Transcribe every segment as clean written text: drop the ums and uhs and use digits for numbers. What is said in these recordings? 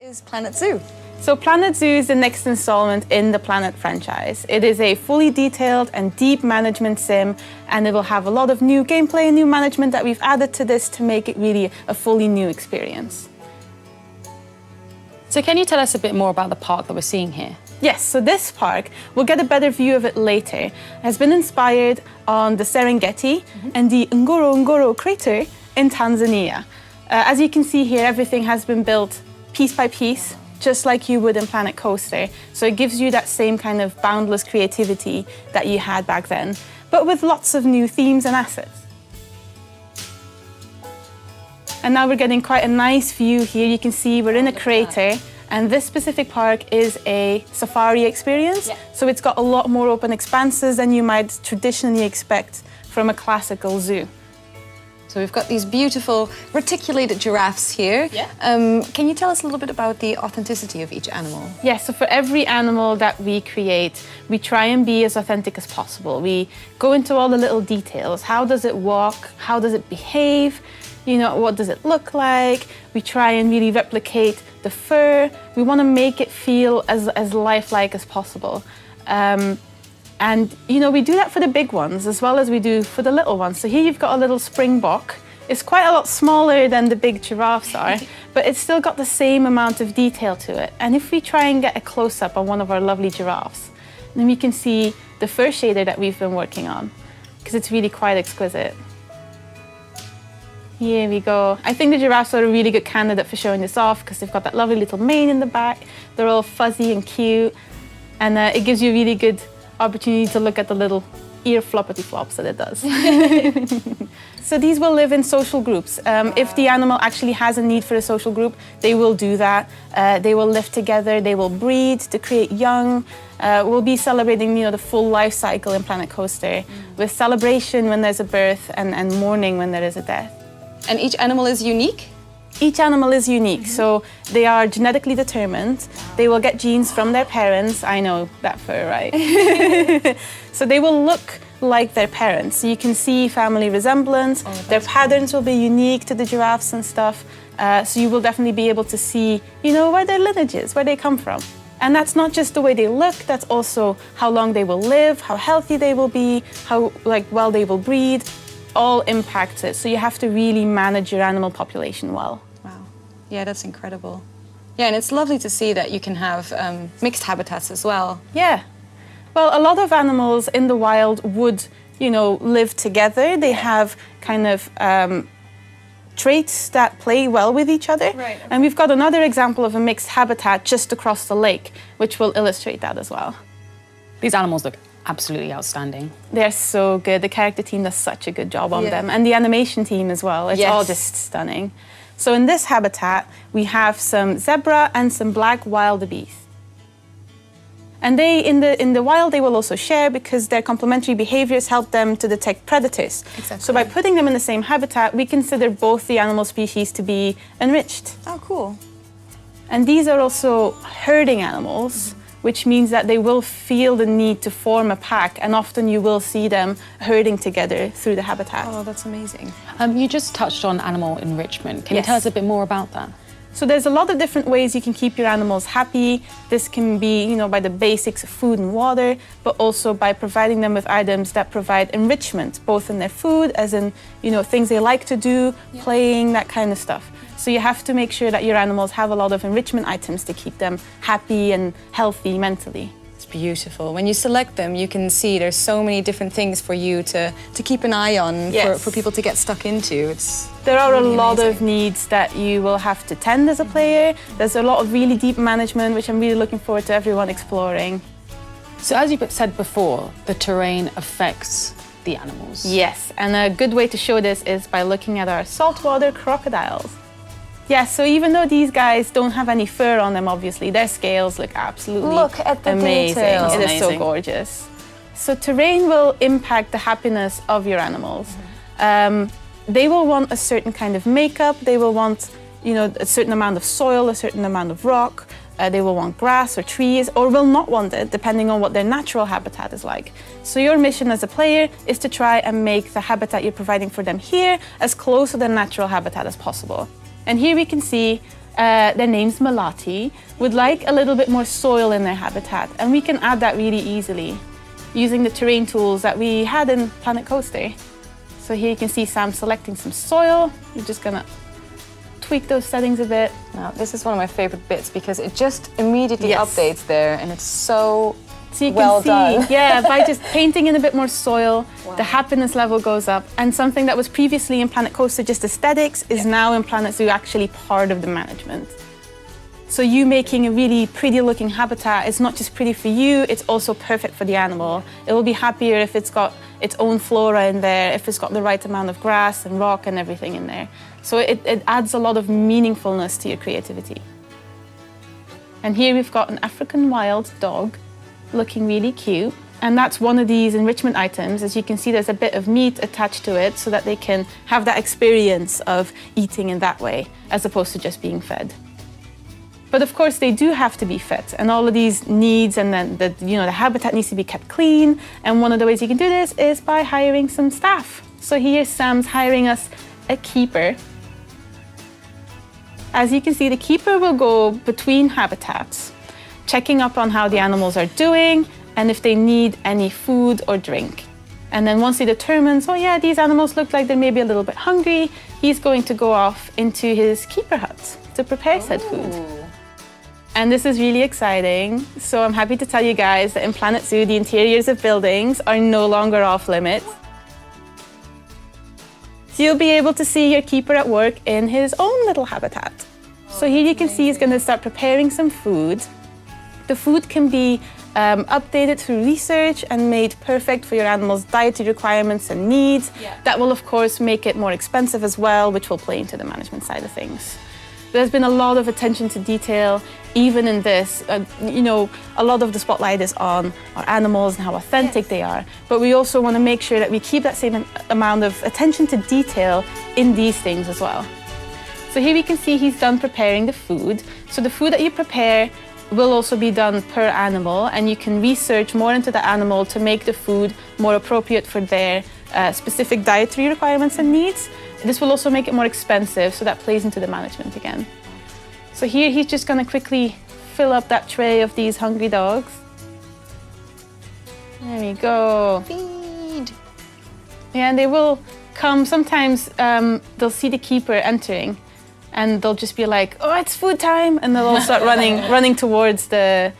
Is Planet Zoo? So Planet Zoo is the next installment in the Planet franchise. It is a fully detailed and deep management sim, and it will have a lot of new gameplay and new management that we've added to this to make it really a fully new experience. So can you tell us a bit more about the park that we're seeing here? Yes, so this park, we'll get a better view of it later, has been inspired on the Serengeti and the Ngorongoro crater in Tanzania. As you can see here, everything has been built piece by piece, just like you would in Planet Coaster. So it gives you that same kind of boundless creativity that you had back then, but with lots of new themes and assets. And now we're getting quite a nice view here. You can see we're in a crater, and this specific park is a safari experience. Yeah. So it's got a lot more open expanses than you might traditionally expect from a classical zoo. So we've got these beautiful reticulated giraffes here. Yeah. Can you tell us a little bit about the authenticity of each animal? Yes, so for every animal that we create, we try and be as authentic as possible. We go into all the little details. How does it walk? How does it behave? You know, what does it look like? We try and really replicate the fur. We want to make it feel as lifelike as possible. And, you know, we do that for the big ones as well as we do for the little ones. So here you've got a little springbok. It's quite a lot smaller than the big giraffes are, but it's still got the same amount of detail to it. And if we try and get a close-up on one of our lovely giraffes, then we can see the fur shader that we've been working on, because it's really quite exquisite. Here we go. I think the giraffes are a really good candidate for showing this off because they've got that lovely little mane in the back. They're all fuzzy and cute, and it gives you a really good opportunity to look at the little ear floppity flops that it does. So these will live in social groups. If the animal actually has a need for a social group, they will do that. They will live together, they will breed to create young. We'll be celebrating, you know, the full life cycle in Planet Coaster with celebration when there's a birth and mourning when there is a death. And each animal is unique? Each animal is unique, so they are genetically determined. They will get genes from their parents. I know that fur, right? So they will look like their parents. So you can see family resemblance. Their patterns will be unique to the giraffes and stuff. So you will definitely be able to see, you know, where their lineage is, where they come from. And that's not just the way they look, that's also how long they will live, how healthy they will be, how well they will breed. All impacts it, so you have to really manage your animal population well. Wow, yeah, that's incredible. Yeah, and it's lovely to see that you can have mixed habitats as well. Yeah, well, a lot of animals in the wild would, you know, live together. They have kind of traits that play well with each other. Right. And we've got another example of a mixed habitat just across the lake, which will illustrate that as well. These animals look absolutely outstanding. They're so good. The character team does such a good job on them. And the animation team as well. It's all just stunning. So in this habitat, we have some zebra and some black wildebeest. And they, in the wild, they will also share because their complementary behaviors help them to detect predators. Exactly. So by putting them in the same habitat, we consider both the animal species to be enriched. Oh, cool. And these are also herding animals, which means that they will feel the need to form a pack, and often you will see them herding together through the habitat. Oh, that's amazing. You just touched on animal enrichment. Can you tell us a bit more about that? So there's a lot of different ways you can keep your animals happy. This can be, you know, by the basics of food and water, but also by providing them with items that provide enrichment, both in their food, as in, you know, things they like to do, playing, that kind of stuff. So you have to make sure that your animals have a lot of enrichment items to keep them happy and healthy mentally. It's beautiful. When you select them, you can see there's so many different things for you to keep an eye on, for people to get stuck into. There are really a lot of needs that you will have to tend as a player. There's a lot of really deep management, which I'm really looking forward to everyone exploring. So as you said before, the terrain affects the animals. Yes, and a good way to show this is by looking at our saltwater crocodiles. Yeah, so even though these guys don't have any fur on them, obviously, their scales look absolutely amazing. Look at the detail. It is so gorgeous. So terrain will impact the happiness of your animals. They will want a certain kind of makeup. They will want, you know, a certain amount of soil, a certain amount of rock. They will want grass or trees, or will not want it, depending on what their natural habitat is like. So your mission as a player is to try and make the habitat you're providing for them here as close to their natural habitat as possible. And here we can see their name's Melati, would like a little bit more soil in their habitat, and we can add that really easily using the terrain tools that we had in Planet Coaster. So here you can see Sam selecting some soil. You're just gonna tweak those settings a bit. Now, this is one of my favorite bits because it just immediately Yes. updates there, and it's so So you can well see, done. yeah, by just painting in a bit more soil, the happiness level goes up. And something that was previously in Planet Coaster just aesthetics is now in Planet Zoo actually part of the management. So you making a really pretty looking habitat is not just pretty for you, it's also perfect for the animal. It will be happier if it's got its own flora in there, if it's got the right amount of grass and rock and everything in there. So it adds a lot of meaningfulness to your creativity. And here we've got an African wild dog looking really cute. And that's one of these enrichment items. As you can see, there's a bit of meat attached to it so that they can have that experience of eating in that way, as opposed to just being fed. But of course, they do have to be fed, and all of these needs, and then the habitat needs to be kept clean. And one of the ways you can do this is by hiring some staff. So here, Sam's hiring us a keeper. As you can see, the keeper will go between habitats, checking up on how the animals are doing and if they need any food or drink. And then once he determines, oh yeah, these animals look like they're maybe a little bit hungry, he's going to go off into his keeper hut to prepare said food. And this is really exciting. So I'm happy to tell you guys that in Planet Zoo, the interiors of buildings are no longer off limits. So you'll be able to see your keeper at work in his own little habitat. So here you can see he's going to start preparing some food. The food can be updated through research and made perfect for your animal's dietary requirements and needs. Yeah. That will, of course, make it more expensive as well, which will play into the management side of things. There's been a lot of attention to detail, even in this. A lot of the spotlight is on our animals and how authentic they are, but we also want to make sure that we keep that same amount of attention to detail in these things as well. So here we can see he's done preparing the food. So the food that you prepare will also be done per animal, and you can research more into the animal to make the food more appropriate for their specific dietary requirements and needs. This will also make it more expensive, so that plays into the management again. So here he's just going to quickly fill up that tray of these hungry dogs. There we go. Feed. Yeah, and they will come, sometimes they'll see the keeper entering and they'll just be like, oh, it's food time, and they'll all start running towards the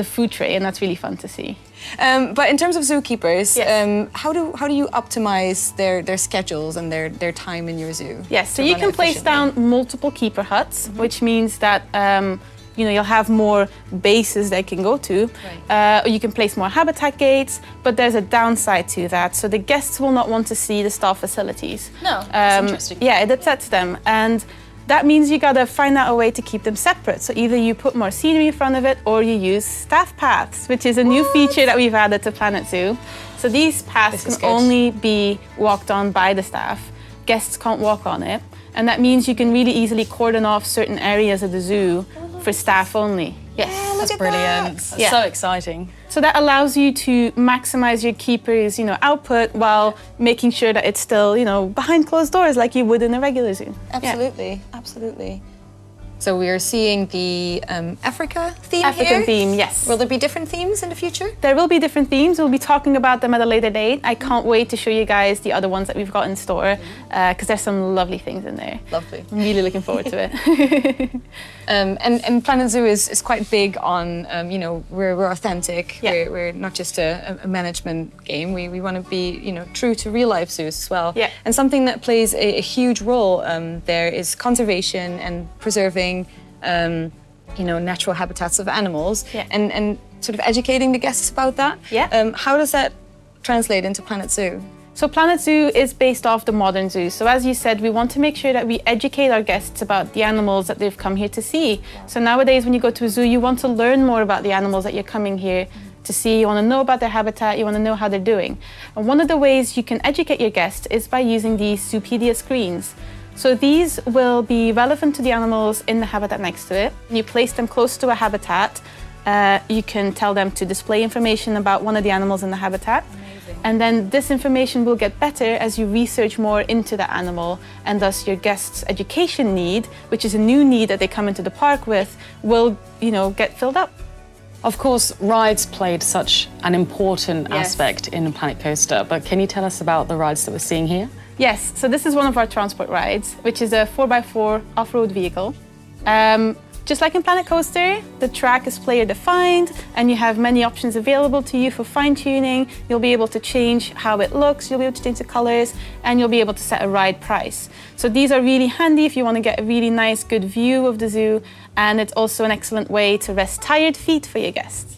food tray, and that's really fun to see. But in terms of zookeepers, yes. how do you optimize their schedules and their time in your zoo? Yes, so you can place down multiple keeper huts, which means that you'll have more bases they can go to. Right. Or you can place more habitat gates, but there's a downside to that. So the guests will not want to see the staff facilities. No, that's interesting. Yeah, it upsets them. And that means you gotta find out a way to keep them separate. So either you put more scenery in front of it, or you use staff paths, which is a new feature that we've added to Planet Zoo. So these paths can only be walked on by the staff. Guests can't walk on it. And that means you can really easily cordon off certain areas of the zoo for staff only. Yes. Yeah, That's brilliant. That's Yeah. so exciting. So that allows you to maximize your keeper's, output while making sure that it's still, behind closed doors like you would in a regular zoo. Absolutely, absolutely. So we are seeing the Africa theme African here. theme, yes. Will there be different themes in the future? There will be different themes. We'll be talking about them at a later date. I can't wait to show you guys the other ones that we've got in store, because there's some lovely things in there. Lovely. I'm really looking forward to it. And Planet Zoo is quite big on, we're authentic. Yeah. We're not just a management game. We want to be, true to real life zoos as well. Yeah. And something that plays a huge role there is conservation and preserving natural habitats of animals, Yeah. and sort of educating the guests about that. Yeah. How does that translate into Planet Zoo? So Planet Zoo is based off the modern zoo. So as you said, we want to make sure that we educate our guests about the animals that they've come here to see. So nowadays, when you go to a zoo, you want to learn more about the animals that you're coming here to see. You want to know about their habitat, you want to know how they're doing. And one of the ways you can educate your guests is by using these Zoopedia screens. So these will be relevant to the animals in the habitat next to it. You place them close to a habitat. You can tell them to display information about one of the animals in the habitat. And then this information will get better as you research more into the animal, and thus your guests' education need, which is a new need that they come into the park with, will, get filled up. Of course, rides played such an important aspect in Planet Coaster, but can you tell us about the rides that we're seeing here? Yes, so this is one of our transport rides, which is a 4x4 off-road vehicle. Just like in Planet Coaster, the track is player-defined and you have many options available to you for fine-tuning. You'll be able to change how it looks, you'll be able to change the colors, and you'll be able to set a ride price. So these are really handy if you want to get a really nice, good view of the zoo, and it's also an excellent way to rest tired feet for your guests.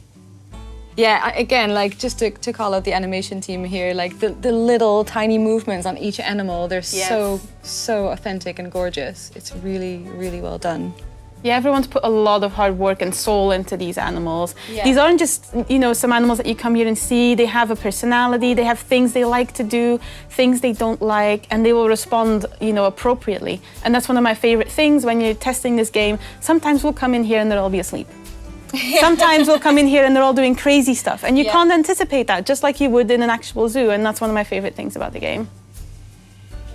Yeah, again, like just to call out the animation team here, like the little tiny movements on each animal, they're so authentic and gorgeous. It's really, really well done. Yeah, everyone's put a lot of hard work and soul into these animals. Yeah. These aren't just, some animals that you come here and see. They have a personality, they have things they like to do, things they don't like, and they will respond, appropriately. And that's one of my favorite things when you're testing this game. Sometimes we'll come in here and they'll all be asleep. Sometimes we'll come in here and they're all doing crazy stuff, and you can't anticipate that, just like you would in an actual zoo, and that's one of my favorite things about the game.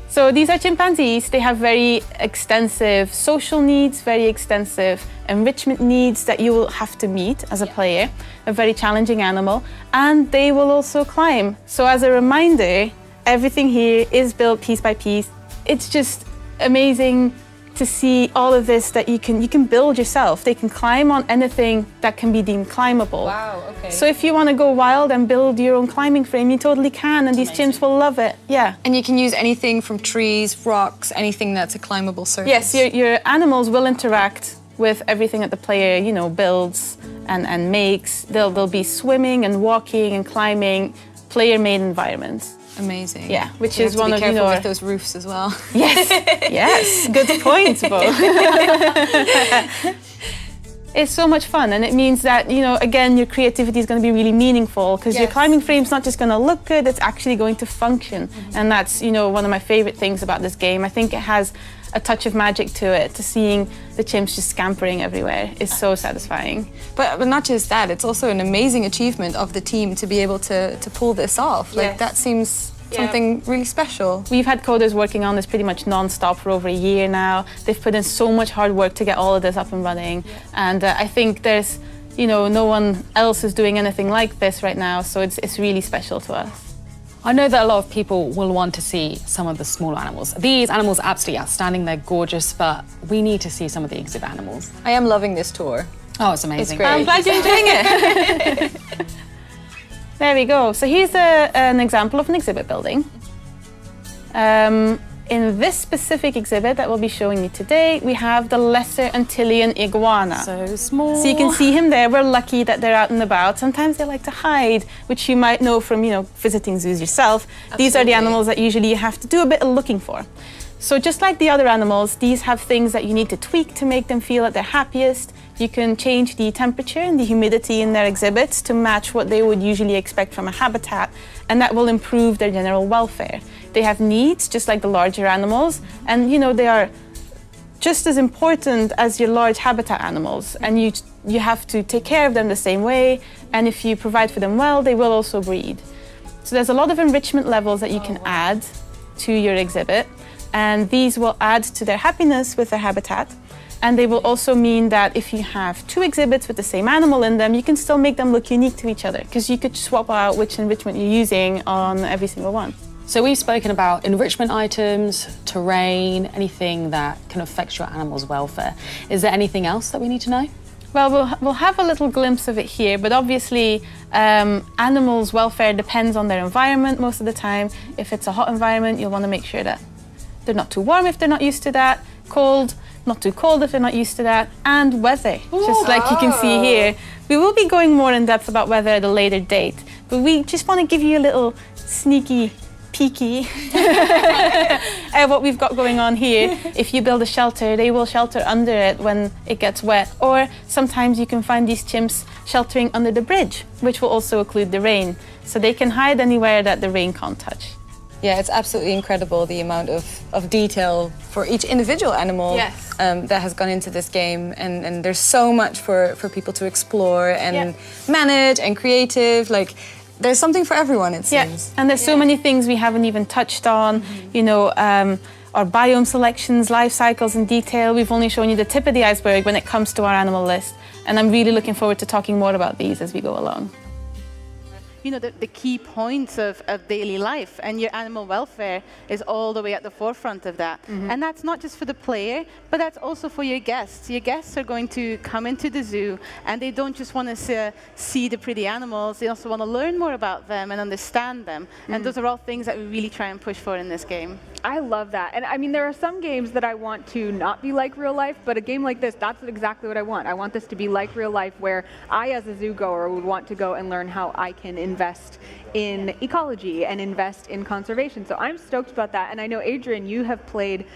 So these are chimpanzees. They have very extensive social needs, very extensive enrichment needs that you will have to meet as a player, a very challenging animal, and they will also climb. So as a reminder, everything here is built piece by piece. It's just amazing to see all of this that you can build yourself. They can climb on anything that can be deemed climbable. Wow, okay. So if you want to go wild and build your own climbing frame, you totally can, and these chimps will love it. Yeah. And you can use anything from trees, rocks, anything that's a climbable surface. Yes, your animals will interact with everything that the player, builds and makes. They'll be swimming and walking and climbing player-made environments. Amazing. Yeah, which is one of careful with those roofs as well. Yes, yes, good point, Bo. It's so much fun, and it means that, again, your creativity is going to be really meaningful, because your climbing frame's not just going to look good, it's actually going to function. And that's, one of my favorite things about this game. I think it has a touch of magic to it, to seeing the chimps just scampering everywhere is so satisfying. But not just that, it's also an amazing achievement of the team to be able to pull this off. Like, that seems something really special. We've had coders working on this pretty much non-stop for over a year now. They've put in so much hard work to get all of this up and running. And I think there's, no one else is doing anything like this right now, so it's really special to us. I know that a lot of people will want to see some of the smaller animals. These animals are absolutely outstanding, they're gorgeous, but we need to see some of the exhibit animals. I am loving this tour. Oh, it's amazing. It's great. I'm glad you're enjoying it. There we go. So here's an example of an exhibit building. In this specific exhibit that we'll be showing you today, we have the lesser Antillean iguana. So small. So you can see him there. We're lucky that they're out and about. Sometimes they like to hide, which you might know from, visiting zoos yourself. Absolutely. These are the animals that usually you have to do a bit of looking for. So just like the other animals, these have things that you need to tweak to make them feel at their happiest. You can change the temperature and the humidity in their exhibits to match what they would usually expect from a habitat, and that will improve their general welfare. They have needs, just like the larger animals, and they are just as important as your large habitat animals, and you have to take care of them the same way, and if you provide for them well, they will also breed. So there's a lot of enrichment levels that you can add to your exhibit, and these will add to their happiness with their habitat. And they will also mean that if you have two exhibits with the same animal in them, you can still make them look unique to each other, because you could swap out which enrichment you're using on every single one. So we've spoken about enrichment items, terrain, anything that can affect your animal's welfare. Is there anything else that we need to know? Well, we'll have a little glimpse of it here, but obviously animals' welfare depends on their environment most of the time. If it's a hot environment, you'll want to make sure that they're not too warm if they're not used to that, cold, not too cold if they're not used to that, and weather, just like you can see here. We will be going more in depth about weather at a later date, but we just want to give you a little sneaky peeky at what we've got going on here. If you build a shelter, they will shelter under it when it gets wet, or sometimes you can find these chimps sheltering under the bridge, which will also occlude the rain, so they can hide anywhere that the rain can't touch. Yeah, it's absolutely incredible the amount of detail for each individual animal that has gone into this game, and there's so much for people to explore and manage and creative. Like, there's something for everyone, it seems. And there's so many things we haven't even touched on, you know, our biome selections, life cycles in detail. We've only shown you the tip of the iceberg when it comes to our animal list. And I'm really looking forward to talking more about these as we go along. You know, the key points of daily life, and your animal welfare is all the way at the forefront of that. And that's not just for the player, but that's also for your guests. Your guests are going to come into the zoo, and they don't just want to see the pretty animals, they also want to learn more about them and understand them. And those are all things that we really try and push for in this game. I love that. And I mean, there are some games that I want to not be like real life, but a game like this, that's exactly what I want. I want this to be like real life, where I, as a zoo goer, would want to go and learn how I can invest in ecology and invest in conservation. So I'm stoked about that. And I know, Adrian, you have played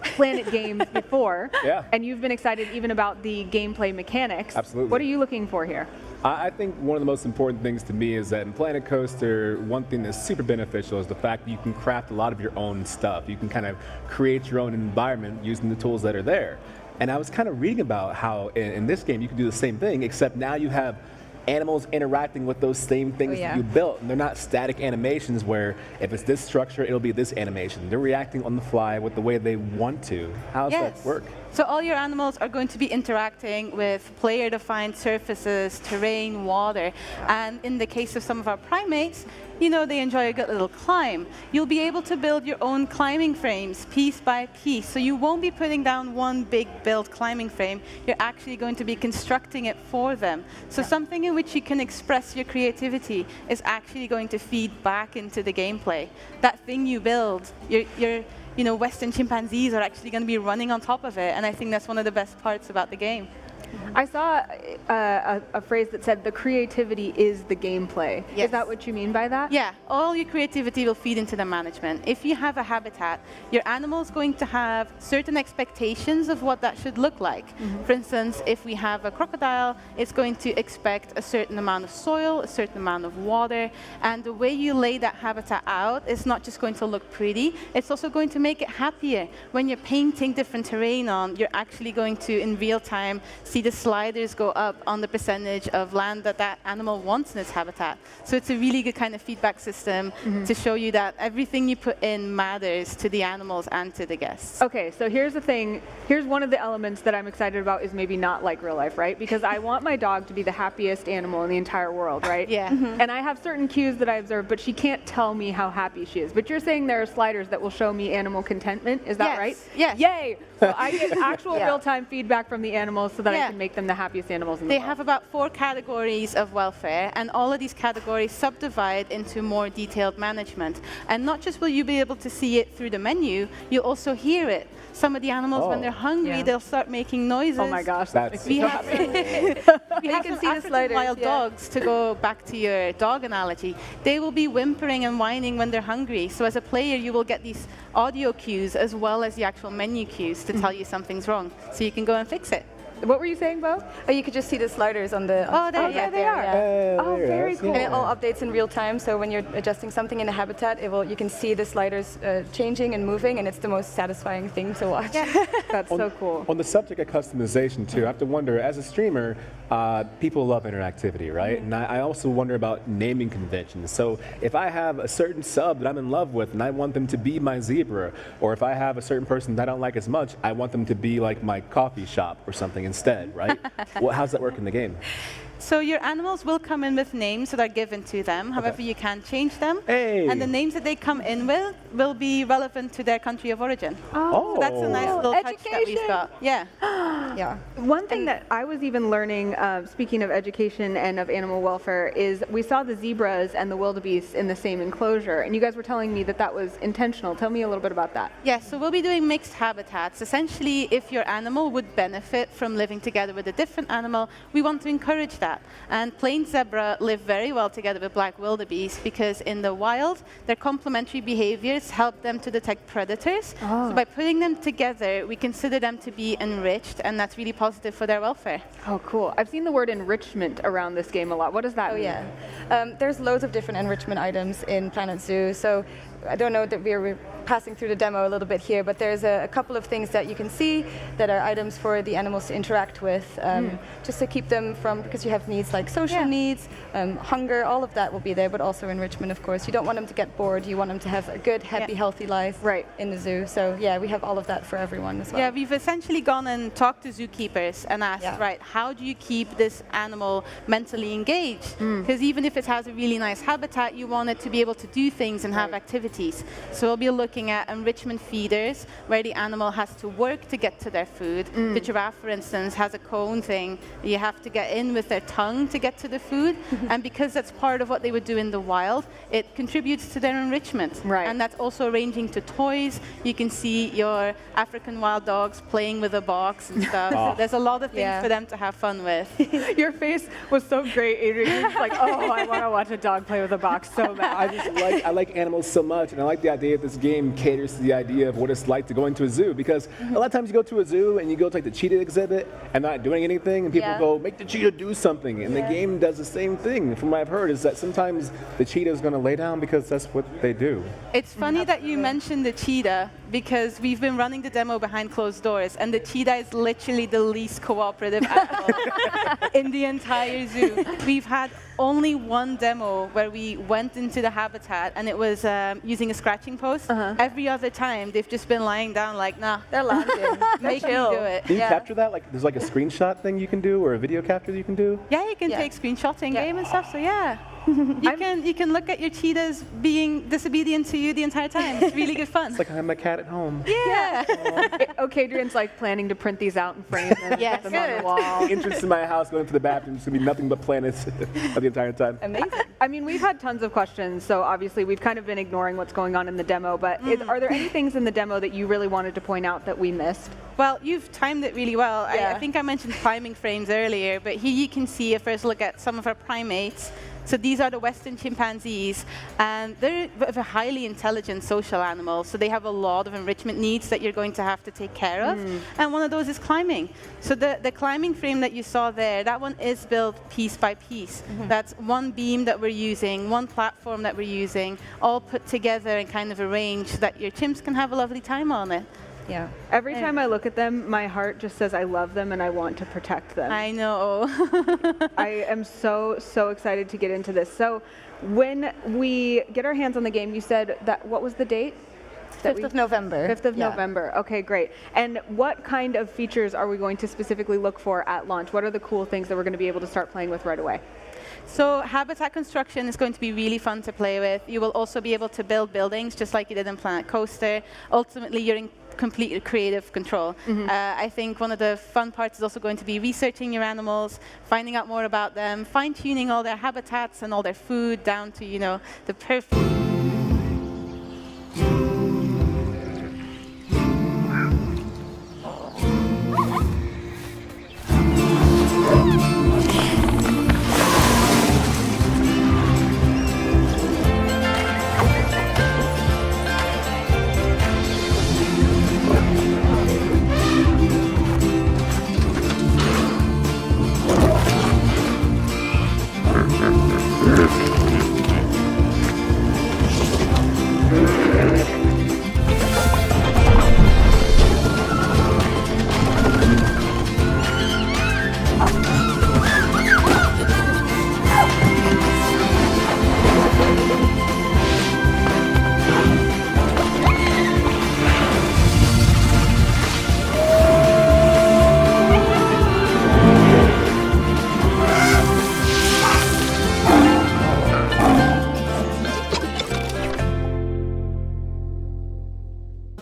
Planet games before, and you've been excited even about the gameplay mechanics. Absolutely. What are you looking for here? I think one of the most important things to me is that in Planet Coaster, one thing that's super beneficial is the fact that you can craft a lot of your own stuff. You can kind of create your own environment using the tools that are there. And I was kind of reading about how in this game you can do the same thing, except now you have animals interacting with those same things that you built. And they're not static animations where if it's this structure, it'll be this animation. They're reacting on the fly with the way they want to. How does that work? So all your animals are going to be interacting with player-defined surfaces, terrain, water. And in the case of some of our primates, you know, they enjoy a good little climb. You'll be able to build your own climbing frames piece by piece. So you won't be putting down one big built climbing frame. You're actually going to be constructing it for them. So something in which you can express your creativity is actually going to feed back into the gameplay. That thing you build, you know, Western chimpanzees are actually going to be running on top of it, and I think that's one of the best parts about the game. I saw a phrase that said the creativity is the gameplay. Yes. Is that what you mean by that? Yeah, all your creativity will feed into the management. If you have a habitat, your animal is going to have certain expectations of what that should look like. For instance, if we have a crocodile, it's going to expect a certain amount of soil, a certain amount of water, and the way you lay that habitat out is not just going to look pretty, it's also going to make it happier. When you're painting different terrain on, you're actually going to, in real time, see the sliders go up on the percentage of land that that animal wants in its habitat. So it's a really good kind of feedback system to show you that everything you put in matters to the animals and to the guests. Okay, so here's the thing. Here's one of the elements that I'm excited about is maybe not like real life, right? Because I want my dog to be the happiest animal in the entire world, right? Yeah. And I have certain cues that I observe, but she can't tell me how happy she is. But you're saying there are sliders that will show me animal contentment. Is that right? Yes. Yay! So I get actual real-time feedback from the animals so that I can make them the happiest animals in the world. They have about 4 categories of welfare, and all of these categories subdivide into more detailed management. And not just will you be able to see it through the menu, you'll also hear it. Some of the animals, when they're hungry, they'll start making noises. Oh my gosh, that's we have can see the African sliders, wild dogs, to go back to your dog analogy. They will be whimpering and whining when they're hungry. So as a player, you will get these audio cues as well as the actual menu cues to tell you something's wrong. So you can go and fix it. What were you saying, Bo? Oh, you could just see the sliders on the there they are. Yeah. Oh, very cool. And it all updates in real time, so when you're adjusting something in the habitat, you can see the sliders changing and moving, and it's the most satisfying thing to watch. That's so cool. On the subject of customization too, I have to wonder, as a streamer, people love interactivity, right? And I also wonder about naming conventions. So if I have a certain sub that I'm in love with and I want them to be my zebra, or if I have a certain person that I don't like as much, I want them to be like my coffee shop or something instead, right? Well, how's that work in the game? So your animals will come in with names that are given to them. However, you can change them. Hey. And the names that they come in with will be relevant to their country of origin. Oh, So that's a nice little touch that we've got. Yeah. Yeah. One thing that I was even learning, speaking of education and of animal welfare, is we saw the zebras and the wildebeest in the same enclosure, and you guys were telling me that that was intentional. Tell me a little bit about that. Yes, so we'll be doing mixed habitats. Essentially, if your animal would benefit from living together with a different animal, we want to encourage that. And plain zebra live very well together with black wildebeest because in the wild, their complementary behaviors help them to detect predators. So by putting them together, we consider them to be enriched, and that's really positive for their welfare. Oh, cool. I've seen the word enrichment around this game a lot. What does that mean? Yeah. There's loads of different enrichment items in Planet Zoo, so I don't know that we're passing through the demo a little bit here, but there's a couple of things that you can see that are items for the animals to interact with, just to keep them from, because you have needs like social needs, hunger, all of that will be there, but also enrichment, of course. You don't want them to get bored. You want them to have a good, happy, healthy life in the zoo. So yeah, we have all of that for everyone as well. Yeah, we've essentially gone and talked to zookeepers and asked, right, how do you keep this animal mentally engaged? Because even if it has a really nice habitat, you want it to be able to do things and have activities. So we'll be looking at enrichment feeders, where the animal has to work to get to their food. The giraffe, for instance, has a cone thing. You have to get in with their tongue to get to the food. And because that's part of what they would do in the wild, it contributes to their enrichment. And that's also ranging to toys. You can see your African wild dogs playing with a box and stuff. So there's a lot of things for them to have fun with. Your face was so great, Adrian. It's like, oh, I want to watch a dog play with a box so bad. I like animals so much, and I like the idea that this game caters to the idea of what it's like to go into a zoo, because a lot of times you go to a zoo and you go to like the cheetah exhibit and not doing anything, and people go, make the cheetah do something, and the game does the same thing. From what I've heard is that sometimes the cheetah is going to lay down because that's what they do. It's funny that you mentioned the cheetah, because we've been running the demo behind closed doors, and the cheetah is literally the least cooperative animal in the entire zoo. We've had only one demo where we went into the habitat, and it was using a scratching post. Every other time, they've just been lying down like, nah, they're lounging. make me do it. Can you capture that? Like, there's like a screenshot thing you can do, or a video capture that you can do? Yeah, you can take screenshots in game and stuff, so yeah. You can look at your cheetahs being disobedient to you the entire time. It's really good fun. It's like I have my cat at home. Yeah. Okay, Adrian's like planning to print these out in frames and put them on the wall. Entrance to my house, going to the bathroom, it's going to be nothing but planets the entire time. Amazing. I mean, we've had tons of questions, so obviously we've kind of been ignoring what's going on in the demo, but are there any things in the demo that you really wanted to point out that we missed? Well, you've timed it really well. I think I mentioned climbing frames earlier, but here you can see a first look at some of our primates. So these are the Western chimpanzees, and they're a highly intelligent social animal, so they have a lot of enrichment needs that you're going to have to take care of, and one of those is climbing. So the climbing frame that you saw there, that one is built piece by piece. That's one beam that we're using, one platform that we're using, all put together and kind of arranged so that your chimps can have a lovely time on it. Yeah. Every time I look at them, my heart just says I love them and I want to protect them. I know. I am so excited to get into this. So when we get our hands on the game, you said that, what was the date? 5th of November. 5th of November. Okay, great. And what kind of features are we going to specifically look for at launch? What are the cool things that we're going to be able to start playing with right away? So habitat construction is going to be really fun to play with. You will also be able to build buildings just like you did in Planet Coaster. Ultimately, you're in complete creative control. I think one of the fun parts is also going to be researching your animals, finding out more about them, fine-tuning all their habitats and all their food down to, the perfect.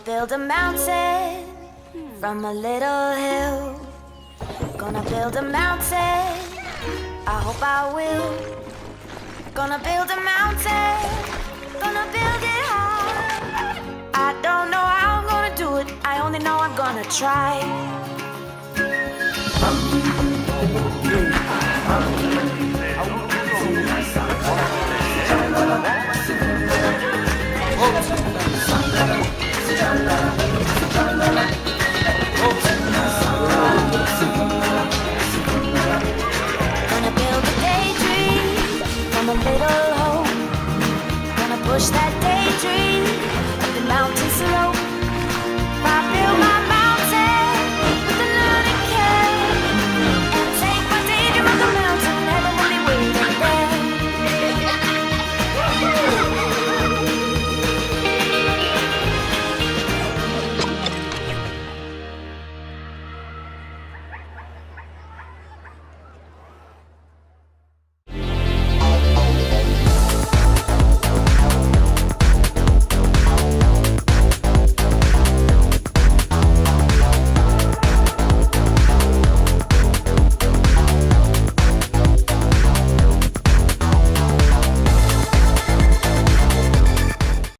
Build a mountain from a little hill. Gonna build a mountain, I hope I will. Gonna build a mountain, gonna build it high. I don't know how I'm gonna do it, I only know I'm gonna try.